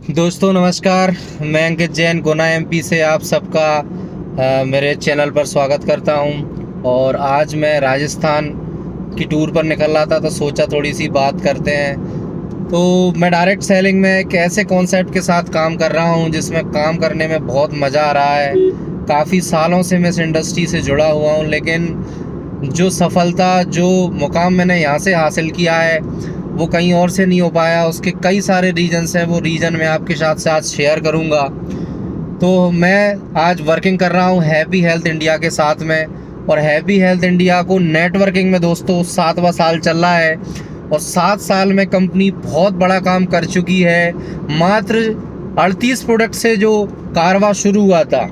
दोस्तों नमस्कार। मैं अंकित जैन गुना एमपी से आप सबका मेरे चैनल पर स्वागत करता हूं। और आज मैं राजस्थान की टूर पर निकल रहा था तो सोचा थोड़ी सी बात करते हैं। तो मैं डायरेक्ट सेलिंग में एक ऐसे कॉन्सेप्ट के साथ काम कर रहा हूं जिसमें काम करने में बहुत मज़ा आ रहा है। काफ़ी सालों से मैं इस इंडस्ट्री से जुड़ा हुआ हूं, लेकिन जो सफलता, जो मुकाम मैंने यहाँ से हासिल किया है वो कहीं और से नहीं हो पाया। उसके कई सारे रीजन्स हैं, वो रीज़न मैं आपके साथ आज शेयर करूँगा। तो मैं आज वर्किंग कर रहा हूँ हैप्पी हेल्थ इंडिया के साथ में, और हैप्पी हेल्थ इंडिया को नेटवर्किंग में दोस्तों 7वां साल चल रहा है। और 7 साल में कंपनी बहुत बड़ा काम कर चुकी है। मात्र 38 प्रोडक्ट से जो कारवा शुरू हुआ था,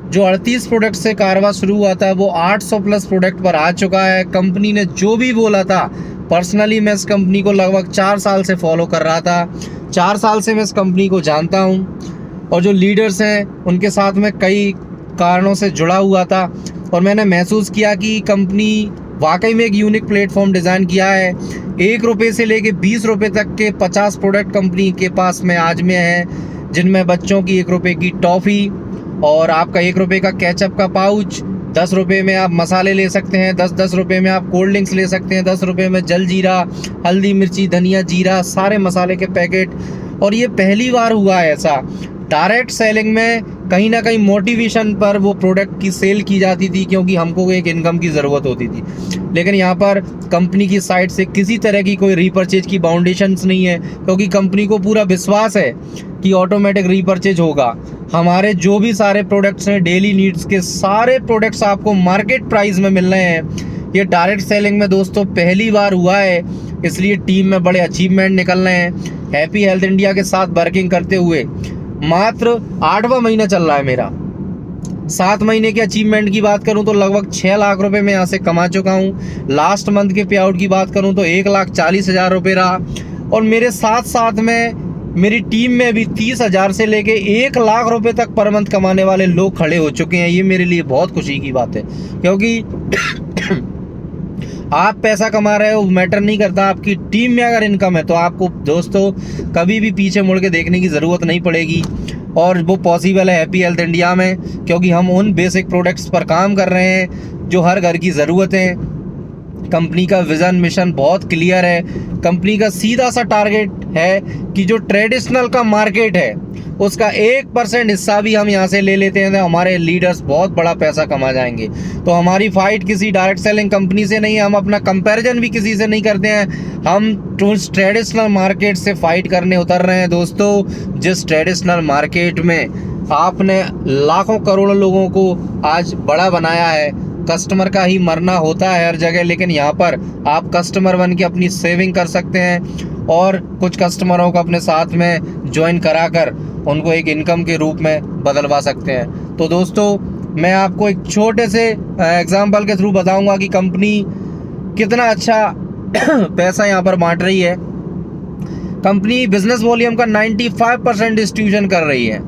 जो 38 प्रोडक्ट से कारवा शुरू हुआ था, वो 800 प्लस प्रोडक्ट पर आ चुका है। कंपनी ने जो भी बोला था, पर्सनली मैं इस कंपनी को लगभग 4 साल से फॉलो कर रहा था। 4 साल से मैं इस कंपनी को जानता हूँ और जो लीडर्स हैं उनके साथ में कई कारणों से जुड़ा हुआ था। और मैंने महसूस किया कि कंपनी वाकई में एक यूनिक प्लेटफॉर्म डिज़ाइन किया है। 1 रुपये से लेके 20 रुपये तक के 50 प्रोडक्ट कंपनी के पास में आज में है, जिनमें बच्चों की 1 रुपये की टॉफ़ी और आपका 1 रुपये का केचप का पाउच, 10 रुपये में आप मसाले ले सकते हैं, 10 रुपये में आप कोल्ड ड्रिंक्स ले सकते हैं, 10 रुपये में जल जीरा, हल्दी मिर्ची धनिया जीरा, सारे मसाले के पैकेट। और ये पहली बार हुआ है ऐसा। डायरेक्ट सेलिंग में कहीं ना कहीं मोटिवेशन पर वो प्रोडक्ट की सेल की जाती थी, क्योंकि हमको एक इनकम की ज़रूरत होती थी। लेकिन यहाँ पर कंपनी की साइड से किसी तरह की कोई रीपर्चेज की बाउंडेशंस नहीं है, क्योंकि कंपनी को पूरा विश्वास है कि ऑटोमेटिक रीपर्चेज होगा। हमारे जो भी सारे प्रोडक्ट्स हैं, डेली नीड्स के सारे प्रोडक्ट्स आपको मार्केट प्राइस में मिल रहे हैं। ये डायरेक्ट सेलिंग में दोस्तों पहली बार हुआ है, इसलिए टीम में बड़े अचीवमेंट निकल रहे हैं। हैप्पी हेल्थ इंडिया के साथ वर्किंग करते हुए मात्र 8वां महीना चल रहा है मेरा। 7 महीने के अचीवमेंट की बात करूं तो लगभग 6 लाख रुपए मैं यहाँ से कमा चुका हूं। लास्ट मंथ के पे आउट की बात करूं तो 1,40,000 रुपये रहा। और मेरे साथ साथ में मेरी टीम में भी 30,000 से लेके 1 लाख रुपए तक पर मंथ कमाने वाले लोग खड़े हो चुके हैं। ये मेरे लिए बहुत खुशी की बात है, क्योंकि आप पैसा कमा रहे हो मैटर नहीं करता, आपकी टीम में अगर इनकम है तो आपको दोस्तों कभी भी पीछे मुड़ के देखने की ज़रूरत नहीं पड़ेगी। और वो पॉसिबल है हैप्पी हेल्थ इंडिया में, क्योंकि हम उन बेसिक प्रोडक्ट्स पर काम कर रहे हैं जो हर घर की ज़रूरत है। कंपनी का विज़न मिशन बहुत क्लियर है। कंपनी का सीधा सा टारगेट है कि जो ट्रेडिशनल का मार्केट है उसका 1% हिस्सा भी हम यहाँ से ले लेते हैं तो हमारे लीडर्स बहुत बड़ा पैसा कमा जाएंगे। तो हमारी फाइट किसी डायरेक्ट सेलिंग कंपनी से नहीं है, हम अपना कंपैरिजन भी किसी से नहीं करते हैं। हम ट्रेडिशनल मार्केट से फाइट करने उतर रहे हैं दोस्तों। जिस ट्रेडिशनल मार्केट में आपने लाखों करोड़ों लोगों को आज बड़ा बनाया है, कस्टमर का ही मरना होता है हर जगह, लेकिन यहाँ पर आप कस्टमर बन के अपनी सेविंग कर सकते हैं और कुछ कस्टमरों को अपने साथ में ज्वाइन कराकर उनको एक इनकम के रूप में बदलवा सकते हैं। तो दोस्तों मैं आपको एक छोटे से एग्जांपल के थ्रू बताऊंगा कि कंपनी कितना अच्छा पैसा यहाँ पर बांट रही है। कंपनी बिजनेस वॉल्यूम का 95% डिस्ट्रीब्यूशन कर रही है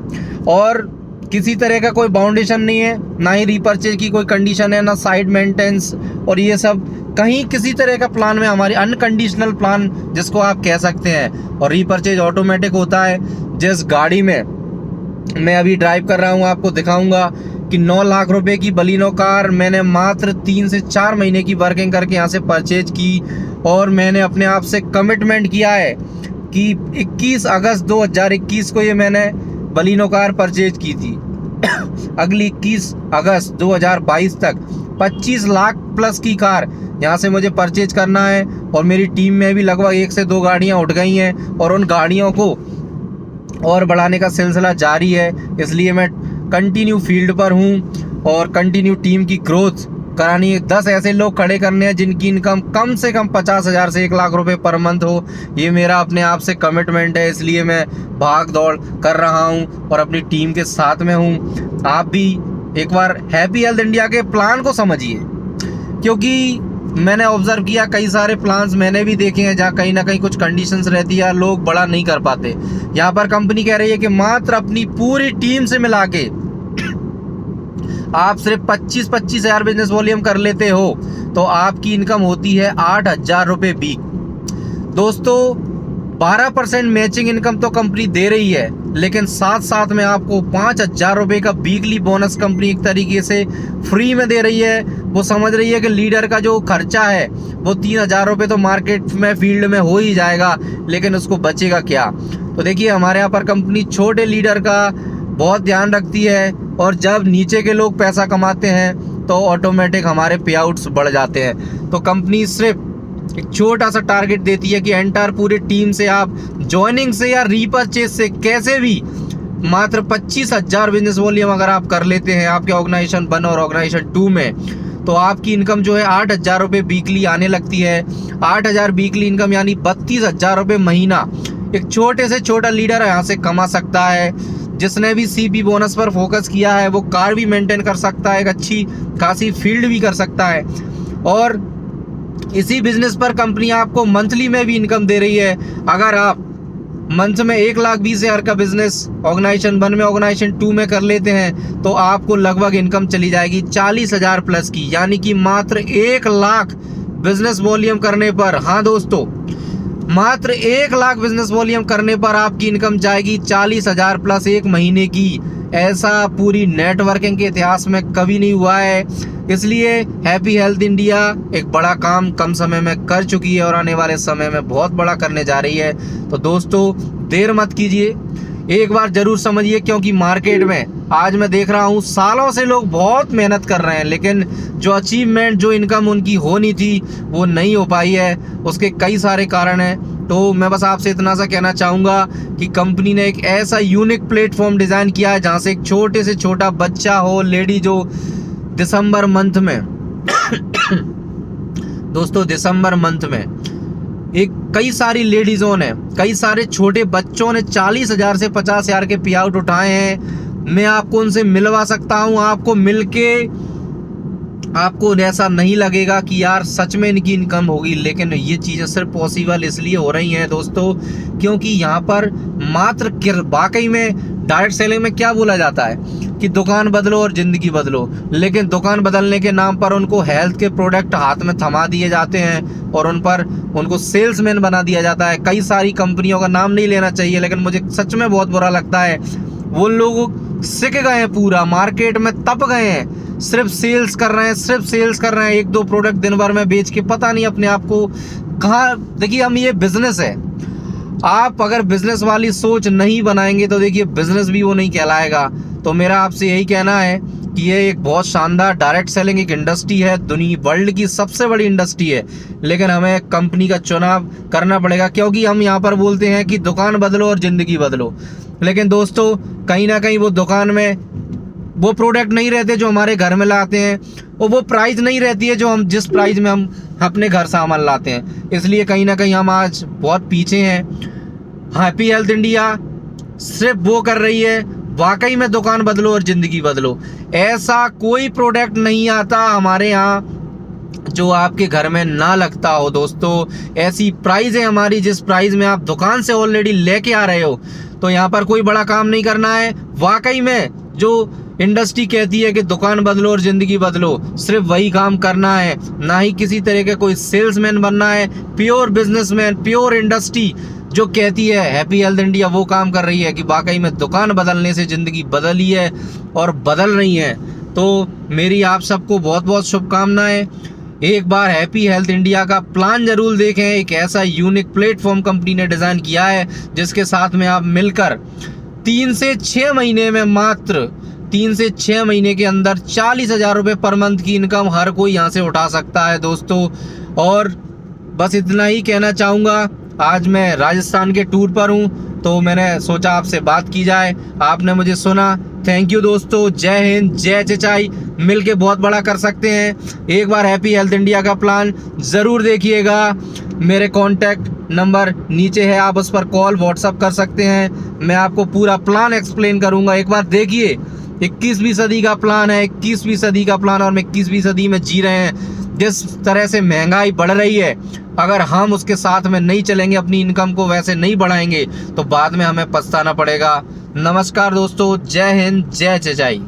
और किसी तरह का कोई बाउंडेशन नहीं है, ना ही रीपर्चेज की कोई कंडीशन है, ना साइड मेंटेनेंस और ये सब कहीं किसी तरह का प्लान में। हमारी अनकंडीशनल प्लान जिसको आप कह सकते हैं, और रीपर्चेज ऑटोमेटिक होता है। जिस गाड़ी में मैं अभी ड्राइव कर रहा हूँ आपको दिखाऊंगा कि 9 लाख रुपए की बलिनो कार मैंने मात्र 3 से 4 महीने की वर्किंग करके यहाँ से परचेज की। और मैंने अपने आप से कमिटमेंट किया है कि 21 अगस्त 2021 को ये मैंने बलिनो कार परचेज की थी। अगली 21 अगस्त 2022 तक 25 लाख प्लस की कार यहाँ से मुझे परचेज करना है। और मेरी टीम में भी लगभग 1 से 2 गाड़ियाँ उठ गई हैं और उन गाड़ियों को और बढ़ाने का सिलसिला जारी है। इसलिए मैं कंटिन्यू फील्ड पर हूँ और कंटिन्यू टीम की ग्रोथ करानी है। 10 ऐसे लोग खड़े करने हैं जिनकी इनकम कम से कम 50,000 से 1 लाख रुपए पर मंथ हो। ये मेरा अपने आप से कमिटमेंट है, इसलिए मैं भाग दौड़ कर रहा हूँ और अपनी टीम के साथ में हूँ। आप भी एक बार हैप्पी हेल्थ इंडिया के प्लान को समझिए, क्योंकि मैंने ऑब्जर्व किया कई सारे प्लान्स मैंने भी देखे हैं जहाँ कहीं ना कहीं कुछ कंडीशंस रहती है, लोग बड़ा नहीं कर पाते। यहाँ पर कंपनी कह रही है कि मात्र अपनी पूरी टीम से मिला के आप सिर्फ 25,000 बिजनेस वॉल्यूम कर लेते हो तो आपकी इनकम होती है 8,000 रुपये वीक। दोस्तों 12% मैचिंग इनकम तो कंपनी दे रही है, लेकिन साथ साथ में आपको 5,000 रुपये का वीकली बोनस कंपनी एक तरीके से फ्री में दे रही है। वो समझ रही है कि लीडर का जो खर्चा है वो 3,000 रुपये तो मार्केट में फील्ड में हो ही जाएगा, लेकिन उसको बचेगा क्या। तो देखिए हमारे यहाँ पर कंपनी छोटे लीडर का बहुत ध्यान रखती है, और जब नीचे के लोग पैसा कमाते हैं तो ऑटोमेटिक हमारे पे आउट्स बढ़ जाते हैं। तो कंपनी सिर्फ एक छोटा सा टारगेट देती है कि एंटायर पूरे टीम से आप ज्वाइनिंग से या रीपरचेज से कैसे भी मात्र 25,000 बिजनेस वॉल्यूम अगर आप कर लेते हैं आपके ऑर्गेनाइजेशन 1 और ऑर्गेनाइजेशन 2 में, तो आपकी इनकम जो है 8,000 रुपये वीकली आने लगती है। 8,000 वीकली इनकम यानी 32,000 रुपये महीना एक छोटे से छोटा लीडर यहाँ से कमा सकता है। जिसने भी सीपी बोनस पर फोकस किया है वो कार भी मेंटेन कर सकता है, एक अच्छी खासी फील्ड भी कर सकता है, और इसी बिजनेस पर कंपनी आपको मंथली में भी इनकम दे रही है। अगर आप मंथ में 1,20,000 का बिजनेस ऑर्गेनाइजेशन 1 में ऑर्गेनाइजेशन 2 में कर लेते हैं तो आपको लगभग इनकम चली जाएगी 40,000 प्लस की, यानी कि मात्र 1 लाख बिजनेस वॉल्यूम करने पर, हाँ दोस्तों, मात्र 1 लाख बिजनेस वॉल्यूम करने पर आपकी इनकम जाएगी 40,000 प्लस एक महीने की। ऐसा पूरी नेटवर्किंग के इतिहास में कभी नहीं हुआ है। इसलिए हैप्पी हेल्थ इंडिया एक बड़ा काम कम समय में कर चुकी है और आने वाले समय में बहुत बड़ा करने जा रही है। तो दोस्तों देर मत कीजिए, एक बार जरूर समझिए, क्योंकि मार्केट में आज मैं देख रहा हूँ सालों से लोग बहुत मेहनत कर रहे हैं, लेकिन जो अचीवमेंट जो इनकम उनकी होनी थी वो नहीं हो पाई है। उसके कई सारे कारण हैं। तो मैं बस आपसे इतना सा कहना चाहूँगा कि कंपनी ने एक ऐसा यूनिक प्लेटफॉर्म डिज़ाइन किया है जहाँ से एक छोटे से छोटा बच्चा हो, लेडी जो दिसंबर मंथ में दोस्तों दिसंबर मंथ में एक कई सारी लेडीज़ों ने, कई सारे छोटे बच्चों ने 40,000 से 50,000 के पे आउट उठाए हैं। मैं आपको उनसे मिलवा सकता हूं। आपको मिलके आपको ऐसा नहीं लगेगा कि यार सच में इनकी इनकम होगी, लेकिन ये चीज़ें सिर्फ पॉसिबल इसलिए हो रही हैं दोस्तों क्योंकि यहाँ पर मात्र वाकई में डायरेक्ट सेलिंग में क्या बोला जाता है कि दुकान बदलो और ज़िंदगी बदलो, लेकिन दुकान बदलने के नाम पर उनको हेल्थ के प्रोडक्ट हाथ में थमा दिए जाते हैं और उनको सेल्समैन बना दिया जाता है। कई सारी कंपनियों का नाम नहीं लेना चाहिए, लेकिन मुझे सच में बहुत बुरा लगता है। वो लोग सीख गए हैं, पूरा मार्केट में तप गए हैं, सिर्फ सेल्स कर रहे हैं, सिर्फ सेल्स कर रहे हैं। 1-2 प्रोडक्ट दिन भर में बेच के पता नहीं अपने आप को कहाँ। देखिए हम ये बिजनेस है, आप अगर बिजनेस वाली सोच नहीं बनाएंगे तो देखिए बिजनेस भी वो नहीं कहलाएगा। तो मेरा आपसे यही कहना है कि ये एक बहुत शानदार डायरेक्ट सेलिंग एक इंडस्ट्री है, दुनिया वर्ल्ड की सबसे बड़ी इंडस्ट्री है, लेकिन हमें कंपनी का चुनाव करना पड़ेगा क्योंकि हम यहाँ पर बोलते हैं कि दुकान बदलो और ज़िंदगी बदलो, लेकिन दोस्तों कहीं ना कहीं वो दुकान में वो प्रोडक्ट नहीं रहते जो हमारे घर में लाते हैं, और वो प्राइस नहीं रहती है जो हम जिस प्राइस में हम अपने घर सामान लाते हैं। इसलिए कहीं ना कहीं हम आज बहुत पीछे हैं। हैप्पी हेल्थ इंडिया सिर्फ वो कर रही है वाकई में दुकान बदलो और ज़िंदगी बदलो। ऐसा कोई प्रोडक्ट नहीं आता हमारे यहाँ जो आपके घर में ना लगता हो दोस्तों। ऐसी प्राइस है हमारी जिस प्राइस में आप दुकान से ऑलरेडी लेके आ रहे हो। तो यहाँ पर कोई बड़ा काम नहीं करना है, वाकई में जो इंडस्ट्री कहती है कि दुकान बदलो और ज़िंदगी बदलो, सिर्फ वही काम करना है, ना ही किसी तरह के कोई सेल्समैन बनना है। प्योर बिजनेसमैन, प्योर इंडस्ट्री जो कहती है हैप्पी हेल्थ इंडिया वो काम कर रही है कि वाकई में दुकान बदलने से ज़िंदगी बदली है और बदल रही है। तो मेरी आप सबको बहुत बहुत शुभकामनाएं। एक बार हैप्पी हेल्थ इंडिया का प्लान जरूर देखें। एक ऐसा यूनिक प्लेटफॉर्म कंपनी ने डिज़ाइन किया है जिसके साथ में आप मिलकर 3 से 6 महीने में, मात्र 3 से 6 महीने के अंदर 40,000 रुपये पर मंथ की इनकम हर कोई यहाँ से उठा सकता है दोस्तों। और बस इतना ही कहना चाहूँगा। आज मैं राजस्थान के टूर पर हूँ तो मैंने सोचा आपसे बात की जाए, आपने मुझे सुना। थैंक यू दोस्तों, जय हिंद, जय चचाई। मिल के बहुत बड़ा कर सकते हैं। एक बार हैप्पी हेल्थ इंडिया का प्लान ज़रूर देखिएगा। मेरे कॉन्टैक्ट नंबर नीचे है, आप उस पर कॉल व्हाट्सअप कर सकते हैं। मैं आपको पूरा प्लान एक्सप्लेन करूँगा। एक बार देखिए, 21वीं सदी का प्लान है, 21वीं सदी का प्लान, और हम 21वीं सदी में जी रहे हैं। जिस तरह से महंगाई बढ़ रही है, अगर हम उसके साथ में नहीं चलेंगे, अपनी इनकम को वैसे नहीं बढ़ाएंगे, तो बाद में हमें पछताना पड़ेगा। नमस्कार दोस्तों, जय हिंद, जय चचाई।